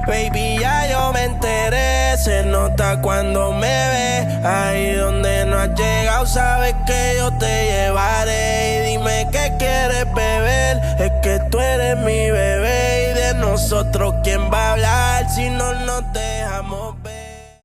Baby, ya yo me enteré, se nota cuando me ves. Ahí donde no has llegado, sabes que yo te llevaré. Y dime qué quieres beber, es que tú eres mi bebé. Y de nosotros, ¿quién va a hablar si no nos dejamos ver?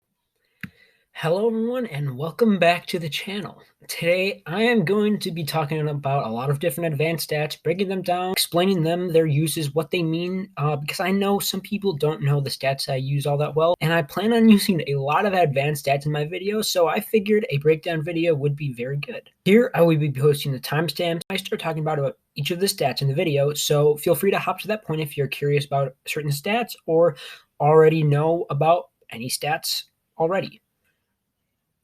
Hello everyone and welcome back to the channel. Today I am going to be talking about a lot of different advanced stats, breaking them down, explaining them, their uses, what they mean, because I know some people don't know the stats I use all that well, and I plan on using a lot of advanced stats in my videos, so I figured a breakdown video would be very good. Here I will be posting the timestamps. I start talking about each of the stats in the video, so feel free to hop to that point if you're curious about certain stats or already know about any stats already.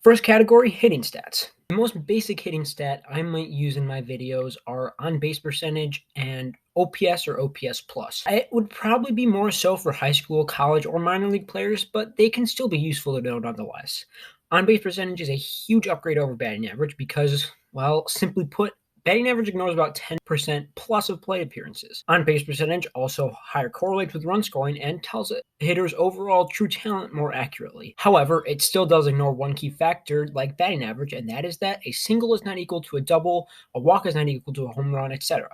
First category, hitting stats. The most basic hitting stat I might use in my videos are on base percentage and OPS or OPS plus. It would probably be more so for high school, college, or minor league players, but they can still be useful to know nonetheless. On base percentage is a huge upgrade over batting average because, well, simply put, batting average ignores about 10% plus of plate appearances. On base percentage also higher correlates with run scoring and tells a hitter's overall true talent more accurately. However, it still does ignore one key factor like batting average, and that is that a single is not equal to a double, a walk is not equal to a home run, etc.,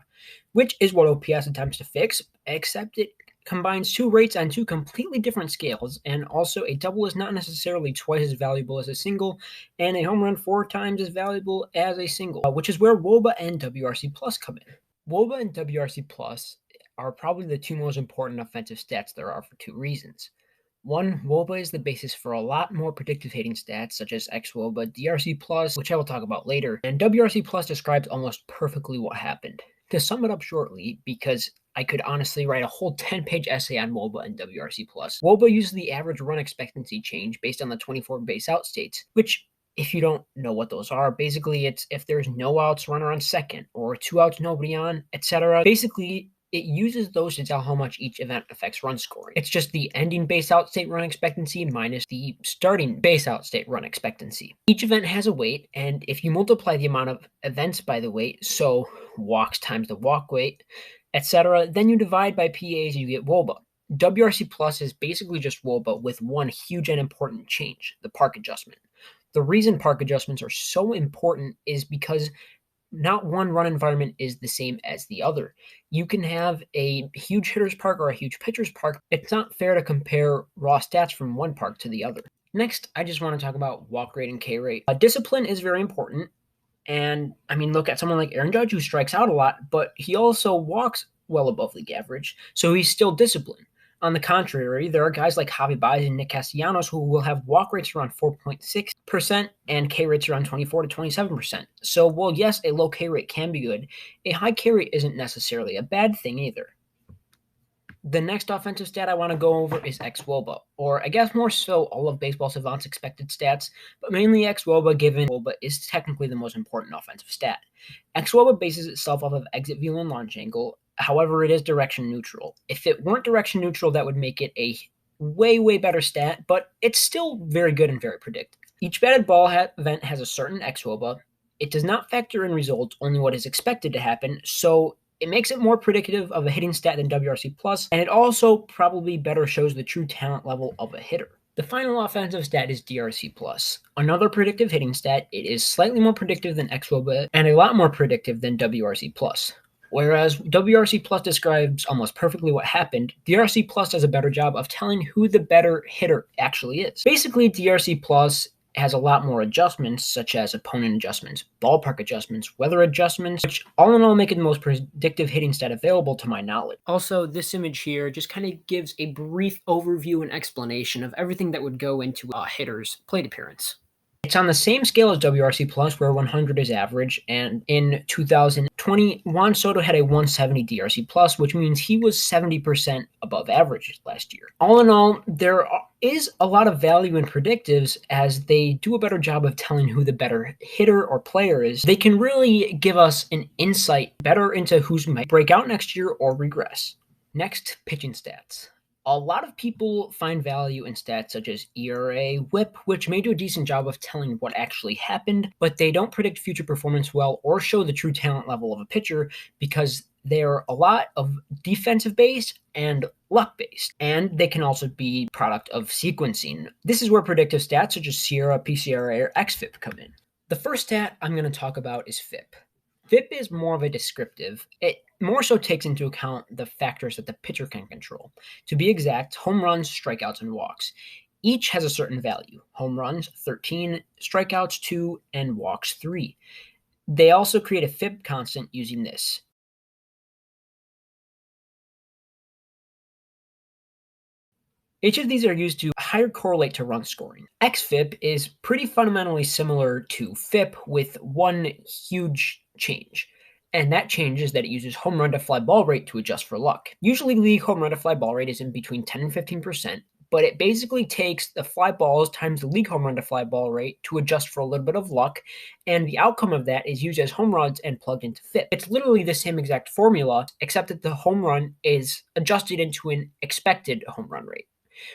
which is what OPS attempts to fix, except it combines two rates on two completely different scales, and also a double is not necessarily twice as valuable as a single, and a home run 4 times as valuable as a single, which is where WOBA and WRC Plus come in. WOBA and WRC Plus are probably the two most important offensive stats there are for two reasons. One, WOBA is the basis for a lot more predictive hitting stats such as xWOBA, DRC Plus, which I will talk about later, and WRC Plus describes almost perfectly what happened. To sum it up shortly, because I could honestly write a whole 10-page essay on WOBA and WRC+. WOBA uses the average run expectancy change based on the 24 base out states, which, if you don't know what those are, basically it's if there's no outs, runner on second, or 2 outs, nobody on, etc. Basically, it uses those to tell how much each event affects run scoring. It's just the ending base out state run expectancy minus the starting base out state run expectancy. Each event has a weight, and if you multiply the amount of events by the weight, so walks times the walk weight, etc., then you divide by PAs, you get WOBA. WRC Plus is basically just WOBA with one huge and important change, the park adjustment. The reason park adjustments are so important is because not one run environment is the same as the other. You can have a huge hitter's park or a huge pitcher's park. It's not fair to compare raw stats from one park to the other. Next, I just want to talk about walk rate and K rate. Discipline is very important. And I mean, look at someone like Aaron Judge who strikes out a lot, but he also walks well above league average, so he's still disciplined. On the contrary, there are guys like Javi Baez and Nick Castellanos who will have walk rates around 4.6% and K rates around 24 to 27%. So, well, yes, a low K rate can be good. A high K rate isn't necessarily a bad thing either. The next offensive stat I want to go over is xWOBA, or I guess more so all of Baseball Savant's expected stats, but mainly xWOBA, given WOBA is technically the most important offensive stat. xWOBA bases itself off of exit velo and launch angle. However, it is direction neutral. If it weren't direction neutral, that would make it a way, way better stat, but it's still very good and very predictive. Each batted ball event has a certain xWOBA. It does not factor in results, only what is expected to happen, so it makes it more predictive of a hitting stat than WRC+, and it also probably better shows the true talent level of a hitter. The final offensive stat is DRC+. Another predictive hitting stat, it is slightly more predictive than xWOBA and a lot more predictive than WRC+. Whereas WRC+ describes almost perfectly what happened, DRC+ does a better job of telling who the better hitter actually is. Basically, DRC+ has a lot more adjustments, such as opponent adjustments, ballpark adjustments, weather adjustments, which all in all make it the most predictive hitting stat available to my knowledge. Also, this image here just kind of gives a brief overview and explanation of everything that would go into a hitter's plate appearance. It's on the same scale as WRC+, where 100 is average, and in 2020, Juan Soto had a 170 DRC+, which means he was 70% above average last year. All in all, there is a lot of value in predictives as they do a better job of telling who the better hitter or player is. They can really give us an insight better into who might break out next year or regress. Next, pitching stats. A lot of people find value in stats such as ERA, WHIP, which may do a decent job of telling what actually happened, but they don't predict future performance well or show the true talent level of a pitcher because They're a lot of defensive based and luck based, and they can also be product of sequencing. This is where predictive stats such as SIERA, PCRA, or XFIP come in. The first stat I'm going to talk about is FIP. FIP is more of a descriptive. It more so takes into account the factors that the pitcher can control. To be exact, home runs, strikeouts, and walks. Each has a certain value. Home runs, 13, strikeouts, 2, and walks, 3. They also create a FIP constant using this. Each of these are used to higher correlate to run scoring. XFIP is pretty fundamentally similar to FIP with one huge change. And that change is that it uses home run to fly ball rate to adjust for luck. Usually league home run to fly ball rate is in between 10 and 15%, but it basically takes the fly balls times the league home run to fly ball rate to adjust for a little bit of luck, and the outcome of that is used as home runs and plugged into FIP. It's literally the same exact formula, except that the home run is adjusted into an expected home run rate.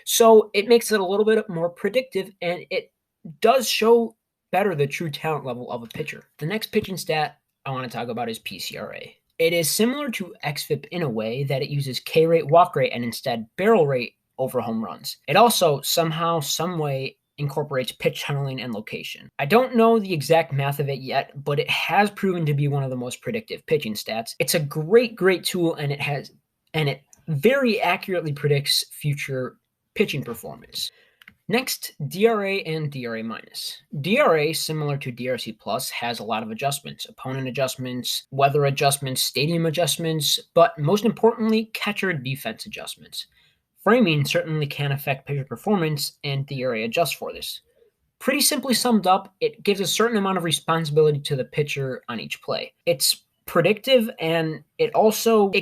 So it makes it a little bit more predictive, and it does show better the true talent level of a pitcher. The next pitching stat I want to talk about is PCRA. It is similar to XFIP in a way that it uses K rate, walk rate, and instead barrel rate over home runs. It also somehow, some way incorporates pitch tunneling and location. I don't know the exact math of it yet, but it has proven to be one of the most predictive pitching stats. It's a great tool, and it very accurately predicts future pitching performance. Next, DRA and DRA minus. DRA, similar to DRC plus, has a lot of adjustments: opponent adjustments, weather adjustments, stadium adjustments, but most importantly, catcher defense adjustments. Framing certainly can affect pitcher performance, and DRA adjusts for this. Pretty simply summed up, it gives a certain amount of responsibility to the pitcher on each play. It's predictive, and it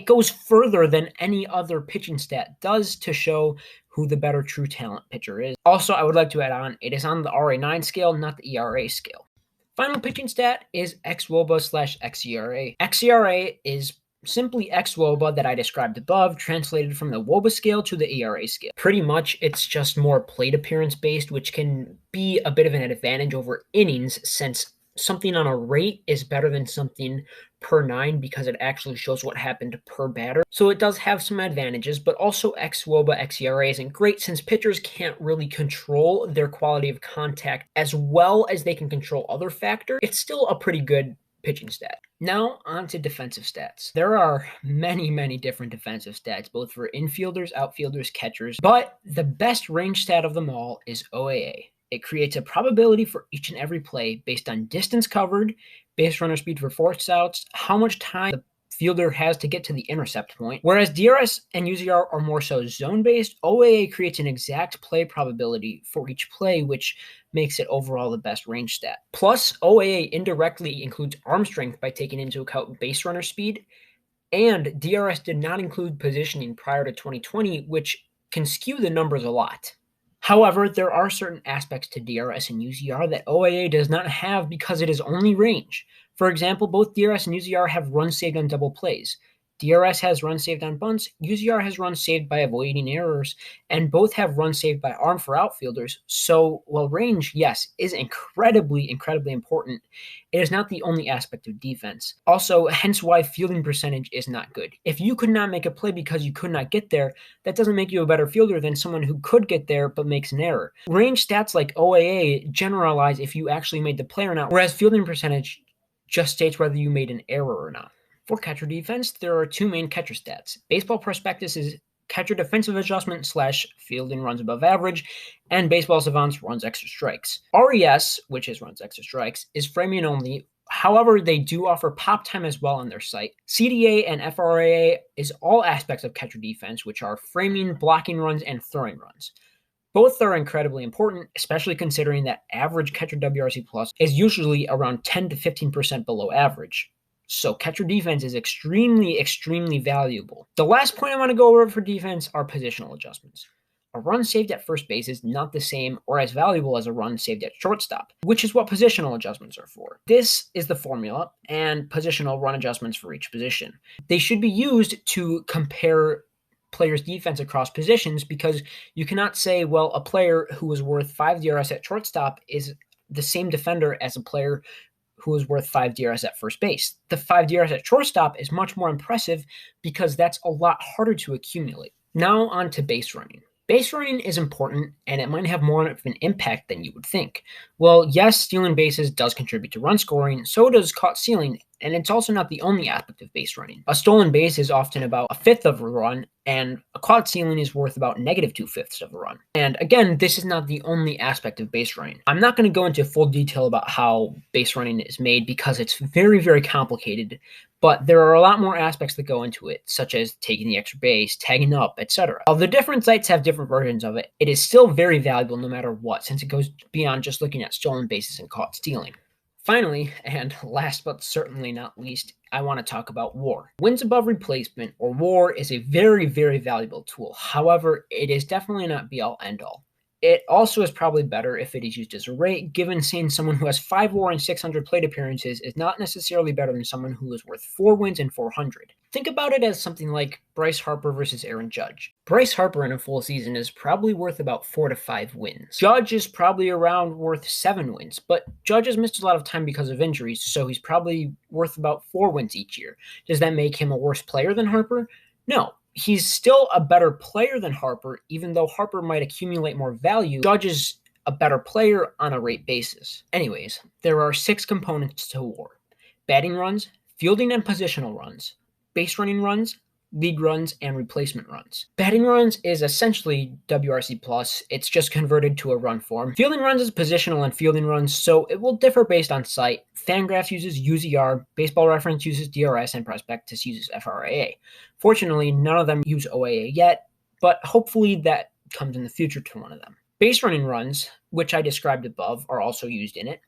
goes further than any other pitching stat does to show who the better true talent pitcher is. Also, I would like to add on, it is on the RA9 scale, not the ERA scale. Final pitching stat is xwOBA/xERA. xERA is simply xwOBA that I described above, translated from the WOBA scale to the ERA scale. Pretty much, it's just more plate appearance based, which can be a bit of an advantage over innings, since something on a rate is better than something per 9 because it actually shows what happened per batter. So it does have some advantages, but also xwOBA/xERA isn't great since pitchers can't really control their quality of contact as well as they can control other factors. It's still a pretty good pitching stat. Now on to defensive stats. There are many different defensive stats, both for infielders, outfielders, catchers, but the best range stat of them all is OAA. It creates a probability for each and every play based on distance covered, base runner speed for force outs, how much time the fielder has to get to the intercept point. Whereas DRS and UZR are more so zone-based, OAA creates an exact play probability for each play, which makes it overall the best range stat. Plus, OAA indirectly includes arm strength by taking into account base runner speed, and DRS did not include positioning prior to 2020, which can skew the numbers a lot. However, there are certain aspects to DRS and UZR that OAA does not have because it is only range. For example, both DRS and UZR have runs saved on double plays. DRS has runs saved on bunts, UZR has runs saved by avoiding errors, and both have runs saved by arm for outfielders. So, while range, yes, is incredibly important, it is not the only aspect of defense. Also, hence why fielding percentage is not good. If you could not make a play because you could not get there, that doesn't make you a better fielder than someone who could get there but makes an error. Range stats like OAA generalize if you actually made the play or not, whereas fielding percentage just states whether you made an error or not. For catcher defense, there are two main catcher stats. Baseball Prospectus is catcher defensive adjustment / fielding runs above average, and Baseball Savant's runs extra strikes. RES, which is runs extra strikes, is framing only. However, they do offer pop time as well on their site. CDA and FRAA is all aspects of catcher defense, which are framing, blocking runs, and throwing runs. Both are incredibly important, especially considering that average catcher WRC plus is usually around 10 to 15% below average. So catcher defense is extremely valuable. The last point I want to go over for defense are positional adjustments. A run saved at first base is not the same or as valuable as a run saved at shortstop, which is what positional adjustments are for. This is the formula and positional run adjustments for each position. They should be used to compare players' defense across positions because you cannot say, well, a player who was worth 5 DRS at shortstop is the same defender as a player who is worth 5 DRS at first base. The 5 DRS at shortstop is much more impressive because that's a lot harder to accumulate. Now on to base running. Base running is important, and it might have more of an impact than you would think. Well, yes, stealing bases does contribute to run scoring, so does caught stealing, and it's also not the only aspect of base running. A stolen base is often about a fifth of a run, and a caught stealing is worth about negative 2/5 of a run. And again, this is not the only aspect of base running. I'm not going to go into full detail about how base running is made because it's very, very complicated, but there are a lot more aspects that go into it, such as taking the extra base, tagging up, etc. While the different sites have different versions of it, it is still very valuable no matter what, since it goes beyond just looking at stolen bases and caught stealing. Finally, and last but certainly not least, I want to talk about WAR. Wins above replacement, or WAR, is a very, very valuable tool. However, it is definitely not be-all, end-all. It also is probably better if it is used as a rate, given saying someone who has 5 WAR and 600 plate appearances is not necessarily better than someone who is worth 4 wins and 400. Think about it as something like Bryce Harper versus Aaron Judge. Bryce Harper in a full season is probably worth about 4 to 5 wins. Judge is probably around worth 7 wins, but Judge has missed a lot of time because of injuries, so he's probably worth about 4 wins each year. Does that make him a worse player than Harper? No. He's still a better player than Harper, even though Harper might accumulate more value. Judge is a better player on a rate basis. Anyways, there are 6 components to WAR: batting runs, fielding and positional runs, base running runs, league runs, and replacement runs. Batting runs is essentially WRC+. It's just converted to a run form. Fielding runs is positional and fielding runs, so it will differ based on site. Fangraphs uses UZR, Baseball Reference uses DRS, and Prospectus uses FRAA. Fortunately, none of them use OAA yet, but hopefully that comes in the future to one of them. Base running runs, which I described above, are also used in it.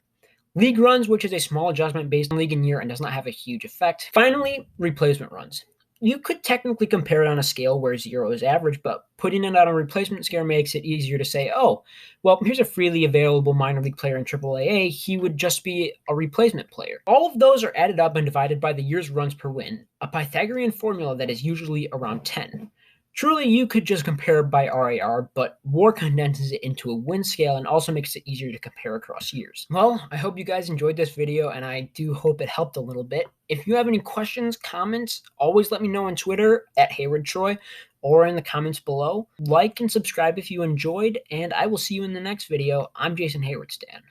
League runs, which is a small adjustment based on league and year and does not have a huge effect. Finally, replacement runs. You could technically compare it on a scale where 0 is average, but putting it on a replacement scale makes it easier to say, oh, well, here's a freely available minor league player in AAA. He would just be a replacement player. All of those are added up and divided by the year's runs per win, a Pythagorean formula that is usually around 10. Truly, you could just compare by RAR, but WAR condenses it into a win scale and also makes it easier to compare across years. Well, I hope you guys enjoyed this video, and I do hope it helped a little bit. If you have any questions, comments, always let me know on Twitter at HaywardTroy or in the comments below. Like and subscribe if you enjoyed, and I will see you in the next video. I'm Jason Haywardstan.